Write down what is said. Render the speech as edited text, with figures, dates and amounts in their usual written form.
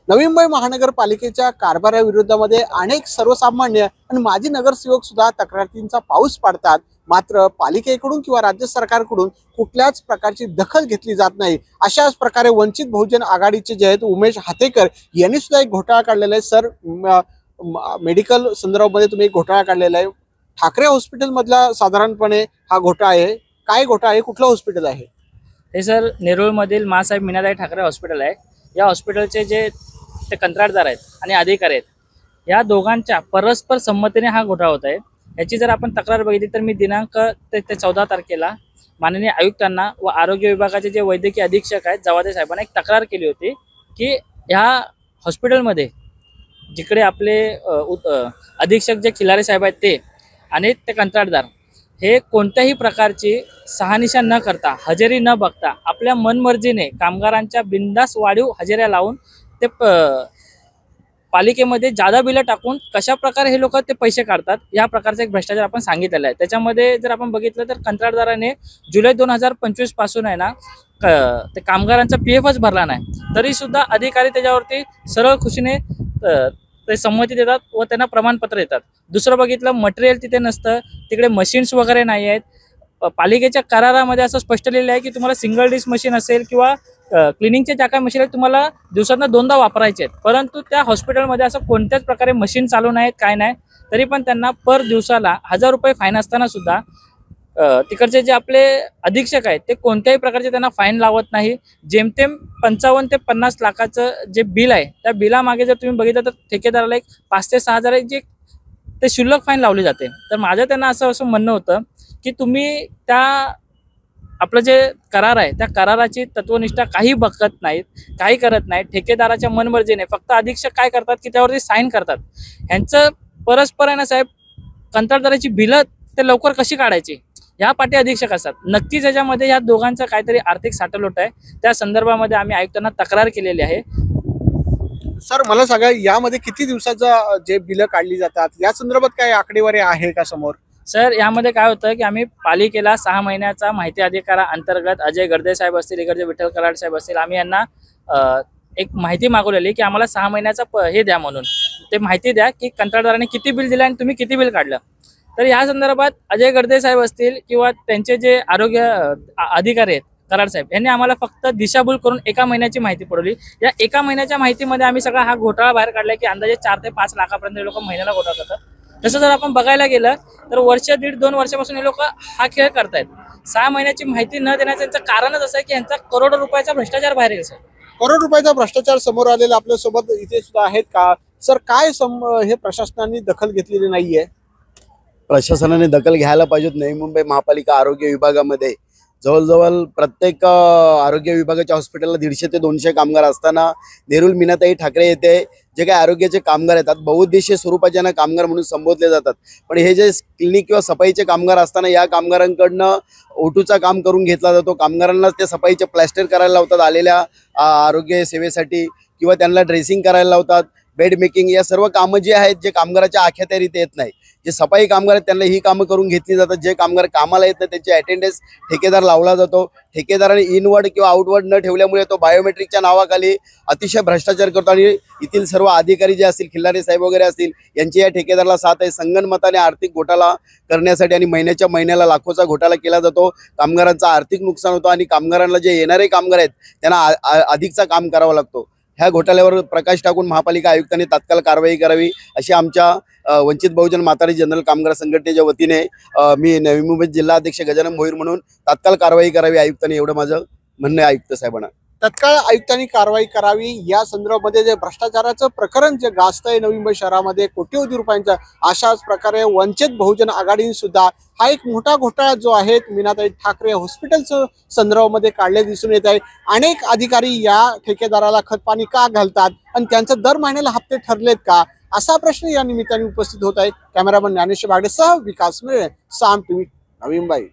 नवी मुंबई महानगरपालिकेच्या कारभाराविरोधामध्ये अनेक सर्वसामान्य आणि माजी नगरसेवक सुद्धा तक्रारींचा पाऊस पाडतात। मात्र पालिकेकडून किंवा राज्य सरकारकडून कुठल्याच प्रकारची दखल घेतली जात नाही। अशाच प्रकारे वंचित बहुजन आघाडीचे जे आहेत उमेश हातेकर यांनी सुद्धा एक घोटाळा काढलेला आहे। सर, मेडिकल संदर्भामध्ये तुम्ही एक घोटाळा काढलेला आहे। ठाकरे हॉस्पिटल मधला साधारणपणे हा घोटाळा आहे। काय घोटाळा आहे, कुठलं हॉस्पिटल आहे हे? सर, नेरूळ मधील मासाहेब मीनाताई ठाकरे हॉस्पिटल आहे। या हॉस्पिटलचे जे ते कंत्राटदार आहेत आणि अधिकारी आहेत, या दोघांच्या परस्पर संमतीने हा घोटाळा होत आहे। याची जर आपण तक्रार बघितली तर मी दिनांक 14 तारखेला माननीय आयुक्तांना व आरोग्य विभागाचे जे वैद्यकीय अधीक्षक आहेत जवादे साहेबांना एक तक्रार केली होती की ह्या हॉस्पिटलमध्ये जिकडे आपले अधीक्षक जे खिलारे साहेब आहेत ते आणि ते कंत्राटदार हे कोणत्याही प्रकारची शहानिशा न करता, हजेरी न बघता आपल्या मनमर्जीने कामगारांच्या बिनधास्त वाढीव हजेऱ्या लावून ते पालिकेमध्ये जादा बिलं टाकून कशा प्रकारे हे लोक ते पैसे काढतात, या प्रकारचा एक भ्रष्टाचार आपण सांगितलेला आहे। त्याच्यामध्ये जर आपण बघितलं तर कंत्राटदाराने जुलै 2025 पासून आहे ना ते कामगारांचा PFच भरला नाही, तरी सुद्धा अधिकारी त्याच्यावरती सरळ खुशीने ते संमती देतात व त्यांना प्रमाणपत्र देतात। दुसरं बघितलं, मटेरियल तिथे नसतं, तिकडे मशीन्स वगैरे नाही आहेत। पालिकेच्या करारामध्ये असं स्पष्ट लिहिलं आहे की तुम्हाला सिंगल डिश मशीन असेल किंवा क्लिनिंगचे ज्या काही मशीन आहेत तुम्हाला दिवसातून 2दा वापरायचे आहेत, परंतु त्या हॉस्पिटलमध्ये असं कोणत्याच प्रकारे मशीन चालू नाहीत, काय नाही। तरी पण त्यांना पर दिवसाला 1000 रुपये फाईन असताना सुद्धा तिकडचे जे आपले अधीक्षक आहेत ते कोणत्याही प्रकारचे त्यांना फाईन लावत नाही। जेमतेम 55 ते 50 लाखाचं जे बिल आहे त्या बिलामागे जर तुम्ही बघितलं तर ठेकेदाराला एक 5 ते 6 हजार जे ते शुल्लक फाईन लावली जाते। तर माझं त्यांना असं म्हणणं होतं की तुम्ही त्या आपलं जे करार आहे त्या कराराची तत्वनिष्ठा काही बघत नाहीत, काही करत नाहीत। ठेकेदाराच्या मनमर्जीने फक्त अधीक्षक काय करतात की त्यावरती साईन करतात। ह्यांचं परस्पर आहे ना साहेब, कंत्राटदाराची बिलं ते लवकर कशी काढायची ह्या पाठी अधीक्षक असतात। नक्कीच याच्यामध्ये या दोघांचं काहीतरी आर्थिक साठवलोट आहे। त्या संदर्भामध्ये आम्ही आयुक्तांना तक्रार केलेली आहे। सर, मला सांगा, यामध्ये किती दिवसाचं जे बिलं काढली जातात या संदर्भात काय आकडेवारी आहे का समोर? सर, यामध्ये काय होतं की आम्ही पालिकेला 6 महिन्याचा माहिती अधिकारा अंतर्गत अजय गर्दे साहेब असतील, इकडचे विठ्ठल कराड साहेब असतील, आम्ही यांना एक माहिती मागवलेली की आम्हाला 6 महिन्याचा हे द्या म्हणून। ते माहिती द्या की कंत्राटदाराने किती बिल दिलं आणि तुम्ही किती बिल काढलं। तर या संदर्भात अजय गर्दे साहेब असतील किंवा त्यांचे जे आरोग्य अधिकारी आहेत कराड साहेब यांनी आम्हाला फक्त दिशाभूल करून 1 महिन्याची माहिती पुरवली। या 1 महिन्याच्या माहितीमध्ये आम्ही सगळा हा घोटाळा बाहेर काढला की अंदाजे 4 ते 5 लाखापर्यंत लोक महिन्याला घोटाळा करतात। तसं जर आपण बघायला गेलं तर वर्ष, 1.5-2 वर्षापासून हे लोक हा खेळ करतायत। 6 महिन्याची माहिती न देण्याचं यांचं कारणच असं आहे की यांचा करोडो रुपयाचा भ्रष्टाचार बाहेर येईल। सर, करोड रुपयाचा भ्रष्टाचार समोर आलेला आपल्यासोबत इथे सुद्धा आहेत का? सर, काय हे प्रशासनाने दखल घेतलेली नाहीये? प्रशासनाने दखल घ्यायला पाहिजे। नवी मुंबई महापालिका आरोग्य विभागामध्ये जवळजवळ प्रत्येक आरोग्य विभागाच्या हॉस्पिटलला 150 ते 200 कामगार असताना नेरूळ मीनाताई ठाकरे येथे जे काही आरोग्याचे कामगार येतात बहुउद्देशीय स्वरूपाचे कामगार म्हणून संबोधले जातात, पण हे जे क्लिनिक किंवा सफाईचे कामगार असताना या कामगारांकडनं ओटूचा काम करून घेतला जातो। कामगारांना ते सफाईचे प्लॅस्टर करायला लावतात आलेल्या आरोग्य सेवेसाठी, किंवा त्यांना ड्रेसिंग करायला लावतात, बेड मेकिंग, या सर्व कामं जी आहेत जे कामगाराच्या आख्यात्यारीत येत नाही। जे सफाई कामगार आहेत त्यांना ही कामं करून घेतली जातात। जे कामगार कामाला येत नाही त्यांची अटेंडन्स ठेकेदार लावला जातो। ठेकेदाराने इनवर्ड किंवा आउटवर्ड न ठेवल्यामुळे तो बायोमेट्रिकच्या नावाखाली अतिशय भ्रष्टाचार करतो आणि येथील सर्व अधिकारी जे असतील, खिल्लारे साहेब वगैरे असतील, यांची या ठेकेदाराला साथ आहे। संगनमताने आर्थिक घोटाळा करण्यासाठी आणि महिन्याच्या महिन्याला लाखोचा घोटाळा केला जातो। कामगारांचा आर्थिक नुकसान होतं आणि कामगारांना जे येणारे कामगार आहेत त्यांना अधिकचा काम करावा लागतो। ह्या घोटाळ्यावर प्रकाश टाकून महापालिका आयुक्तांनी तात्काळ कारवाई करावी अशी आमच्या वंचित बहुजन माथाडी जनरल कामगार संघटनेच्या वतीने मी नवी मुंबई जिल्हा अध्यक्ष गजानन भोईर म्हणून तात्काळ कारवाई करावी आयुक्तांनी, एवढं माझं म्हणणं आहे आयुक्त साहेबांना। तत्काळ आयुक्तांनी कारवाई करावी। या संदर्भामध्ये जे भ्रष्टाचाराचं प्रकरण जे गाजतंय नवी मुंबई शहरामध्ये कोट्यवधी रुपयांच्या, अशाच प्रकारे वंचित बहुजन आघाडीने सुद्धा हा एक मोठा घोटाळा जो आहे मीनाताई ठाकरे हॉस्पिटलचं संदर्भामध्ये काढले दिसून येत आहे। अनेक अधिकारी या ठेकेदाराला खतपाणी का घालतात आणि त्यांचं दर महिन्याला हप्ते ठरलेत का, असा प्रश्न या निमित्ताने उपस्थित होत आहे। कॅमेरामन ज्ञानेश्वर बागडेसह विकास मिळे, साम टीव्ही, नवी मुंबई।